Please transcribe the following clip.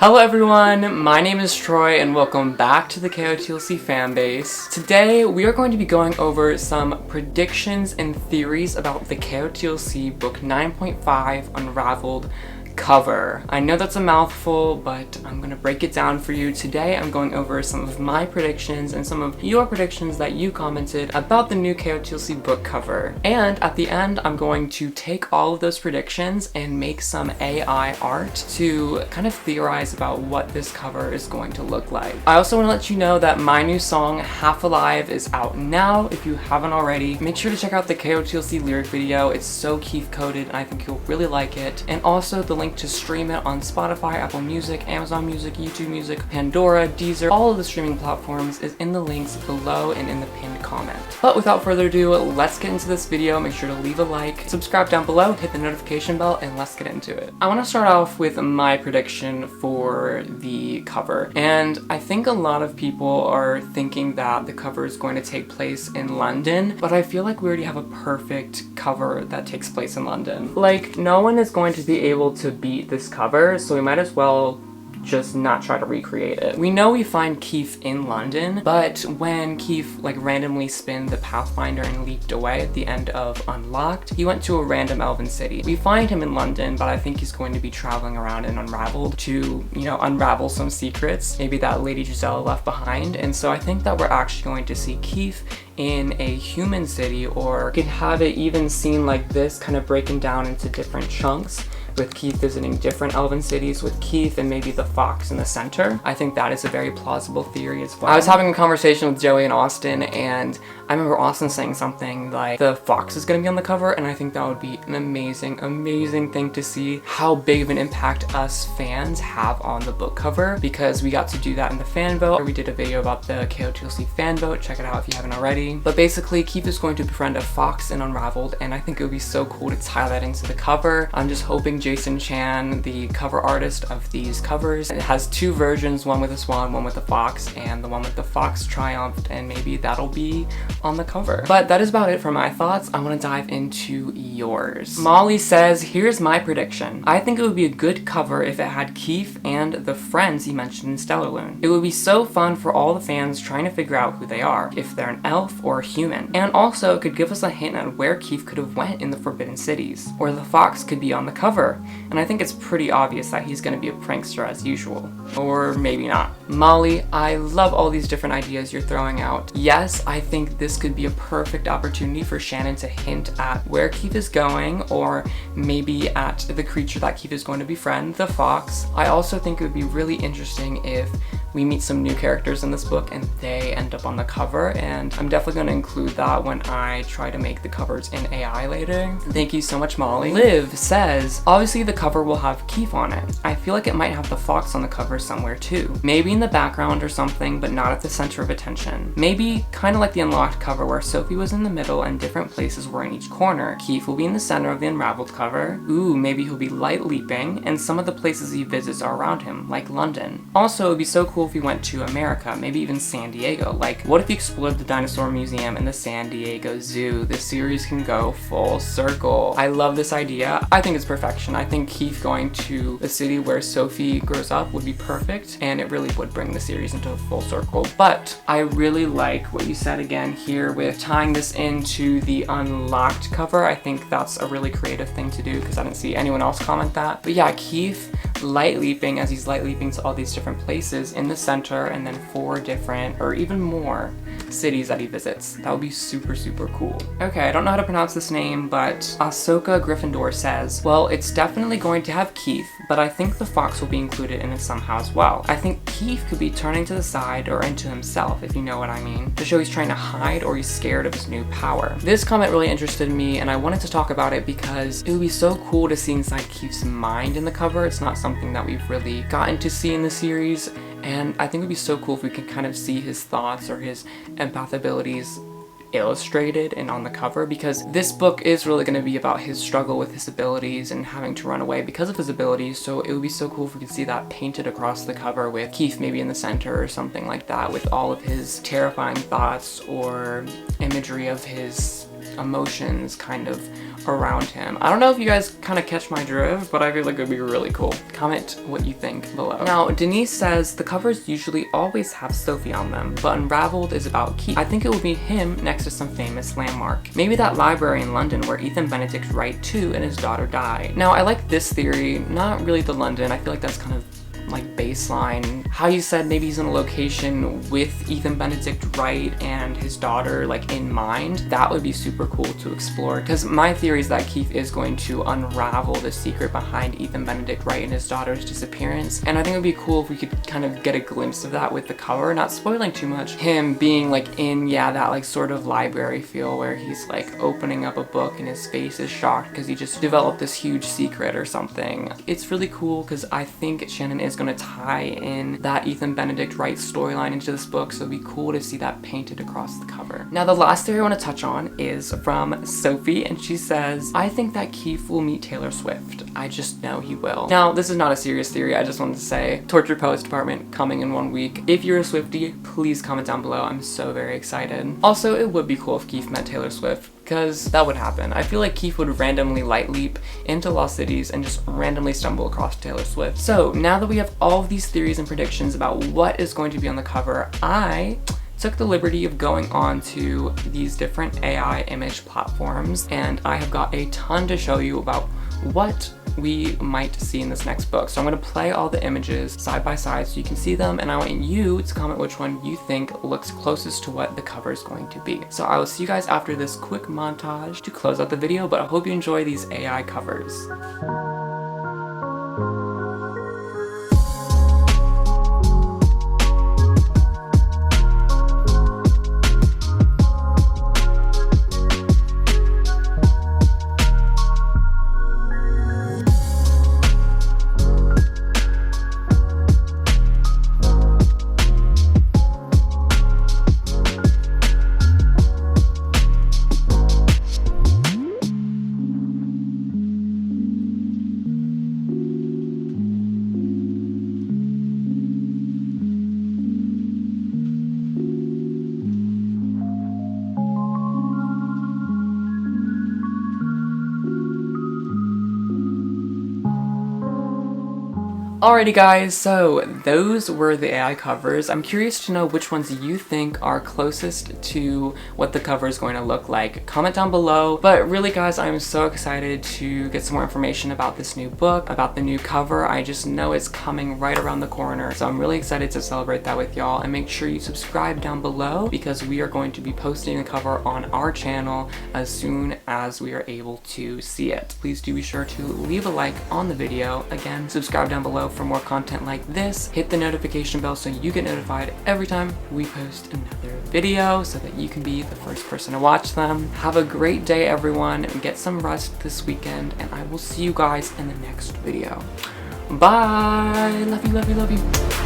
Hello everyone, my name is Troy and welcome back to the KOTLC Fanbase. Today we are going to be going over some predictions and theories about the KOTLC book 9.5 Unraveled cover. I know that's a mouthful, but I'm gonna break it down for you. Today I'm going over some of my predictions and some of your predictions that you commented about the new KOTLC book cover. And at the end, I'm going to take all of those predictions and make some AI art to kind of theorize about what this cover is going to look like. I also want to let you know that my new song, Half Alive, is out now. If you haven't already, make sure to check out the KOTLC lyric video. It's so Keith coded and I think you'll really like it. And also the link to stream it on Spotify, Apple Music, Amazon Music, YouTube Music, Pandora, Deezer, all of the streaming platforms is in the links below and in the pinned comment. But without further ado, let's get into this video. Make sure to leave a like, subscribe down below, hit the notification bell, and let's get into it. I want to start off with my prediction for the cover. And I think a lot of people are thinking that the cover is going to take place in London, but I feel like we already have a perfect cover that takes place in London. Like, no one is going to be able to beat this cover, so we might as well just not try to recreate it. We know we find Keith in London, but when Keith randomly spinned the Pathfinder and leaped away at the end of Unlocked, he went to a random elven city. We find him in London, but I think he's going to be traveling around in Unraveled to, unravel some secrets, maybe that Lady Giselle left behind. And so I think that we're actually going to see Keith in a human city, or could have it even seen like this, kind of breaking down into different chunks, with Keith visiting different elven cities, with Keith and maybe the fox in the center. I think that is a very plausible theory as well. I was having a conversation with Joey and Austin, and I remember Austin saying something like the fox is going to be on the cover, and I think that would be an amazing thing to see how big of an impact us fans have on the book cover, because we got to do that in the fan vote. We did a video about the KOTLC fan vote, check it out if you haven't already. But basically, Keith is going to befriend a fox in Unraveled, and I think it would be so cool to tie that into the cover. I'm just hoping Jason Chan, the cover artist of these covers, it has two versions, one with a swan, one with a fox, and the one with the fox triumphed, and maybe that'll be on the cover. But that is about it for my thoughts. I want to dive into yours. Molly says, here's my prediction. I think it would be a good cover if it had Keith and the friends he mentioned in Stellarloon. It would be so fun for all the fans trying to figure out who they are, if they're an elf or a human. And also it could give us a hint at where Keith could have went in the Forbidden Cities, or the fox could be on the cover. And I think it's pretty obvious that he's going to be a prankster as usual. Or maybe not. Molly, I love all these different ideas you're throwing out. Yes, I think this could be a perfect opportunity for Shannon to hint at where Keith is going, or maybe at the creature that Keith is going to befriend, the fox. I also think it would be really interesting if we meet some new characters in this book and they end up on the cover, and I'm definitely going to include that when I try to make the covers in AI later. Thank you so much, Molly. Liv says, obviously the cover will have Keith on it. I feel like it might have the fox on the cover somewhere too. Maybe in the background or something, but not at the center of attention. Maybe kind of like the Unlocked cover where Sophie was in the middle and different places were in each corner. Keith will be in the center of the Unraveled cover. Ooh, maybe he'll be light leaping, and some of the places he visits are around him, like London. Also, it would be so cool if he went to America, maybe even San Diego. Like, what if he explored the Dinosaur Museum and the San Diego Zoo? This series can go full circle. I love this idea. I think it's perfection. I think Keith going to the city where Sophie grows up would be perfect, and it really would bring the series into a full circle. But I really like what you said again here with tying this into the Unlocked cover. I think that's a really creative thing to do, because I didn't see anyone else comment that. But yeah, Keith light leaping as he's light leaping to all these different places in the center, and then 4 different or even more cities that he visits. That would be super cool. Okay, I don't know how to pronounce this name, but Ahsoka Gryffindor says, well, it's definitely going to have Keith, but I think the fox will be included in it somehow as well. I think Keith could be turning to the side or into himself, if you know what I mean, to show he's trying to hide or he's scared of his new power. This comment really interested me, and I wanted to talk about it because it would be so cool to see inside Keith's mind in the cover. It's not something that we've really gotten to see in the series, and I think it would be so cool if we could kind of see his thoughts or his empath abilities illustrated and on the cover, because this book is really going to be about his struggle with his abilities and having to run away because of his abilities. So it would be so cool if we could see that painted across the cover with Keith maybe in the center or something like that, with all of his terrifying thoughts or imagery of his emotions kind of around him. I don't know if you guys kind of catch my drift, but I feel like it would be really cool. Comment what you think below. Now, Denise says the covers usually always have Sophie on them, but Unraveled is about Keith. I think it will be him next to some famous landmark. Maybe that library in London where Ethan Benedict Wright too and his daughter died. Now, I like this theory, not really the London. I feel like that's kind of like baseline. How you said maybe he's in a location with Ethan Benedict Wright and his daughter like in mind. That would be super cool to explore, because my theory is that Keith is going to unravel the secret behind Ethan Benedict Wright and his daughter's disappearance, and I think it would be cool if we could kind of get a glimpse of that with the cover, not spoiling too much. Him being like in, yeah, that like sort of library feel where he's like opening up a book and his face is shocked because he just developed this huge secret or something. It's really cool because I think Shannon is going to tie in that Ethan Benedict Wright storyline into this book, so it'd be cool to see that painted across the cover. Now, the last theory I want to touch on is from Sophie, and she says, I think that Keith will meet Taylor Swift. I just know he will. Now, this is not a serious theory. I just wanted to say, Torture Post Department coming in 1 week. If you're a Swiftie, please comment down below. I'm so very excited. Also, it would be cool if Keith met Taylor Swift, because that would happen. I feel like Keith would randomly light leap into Lost Cities and just randomly stumble across Taylor Swift. So now that we have all of these theories and predictions about what is going to be on the cover, I took the liberty of going on to these different AI image platforms, and I have got a ton to show you about what we might see in this next book. So I'm going to play all the images side by side so you can see them, and I want you to comment which one you think looks closest to what the cover is going to be. So I will see you guys after this quick montage to close out the video, but I hope you enjoy these AI covers. Alrighty guys, so those were the AI covers. I'm curious to know which ones you think are closest to what the cover is going to look like. Comment down below. But really guys, I'm so excited to get some more information about this new book, about the new cover. I just know it's coming right around the corner. So I'm really excited to celebrate that with y'all, and make sure you subscribe down below because we are going to be posting the cover on our channel as soon as we are able to see it. Please do be sure to leave a like on the video. Again, subscribe down below for more content like this. Hit the notification bell so you get notified every time we post another video so that you can be the first person to watch them. Have a great day everyone, and get some rest this weekend, and I will see you guys in the next video. Bye! Love you, love you, love you.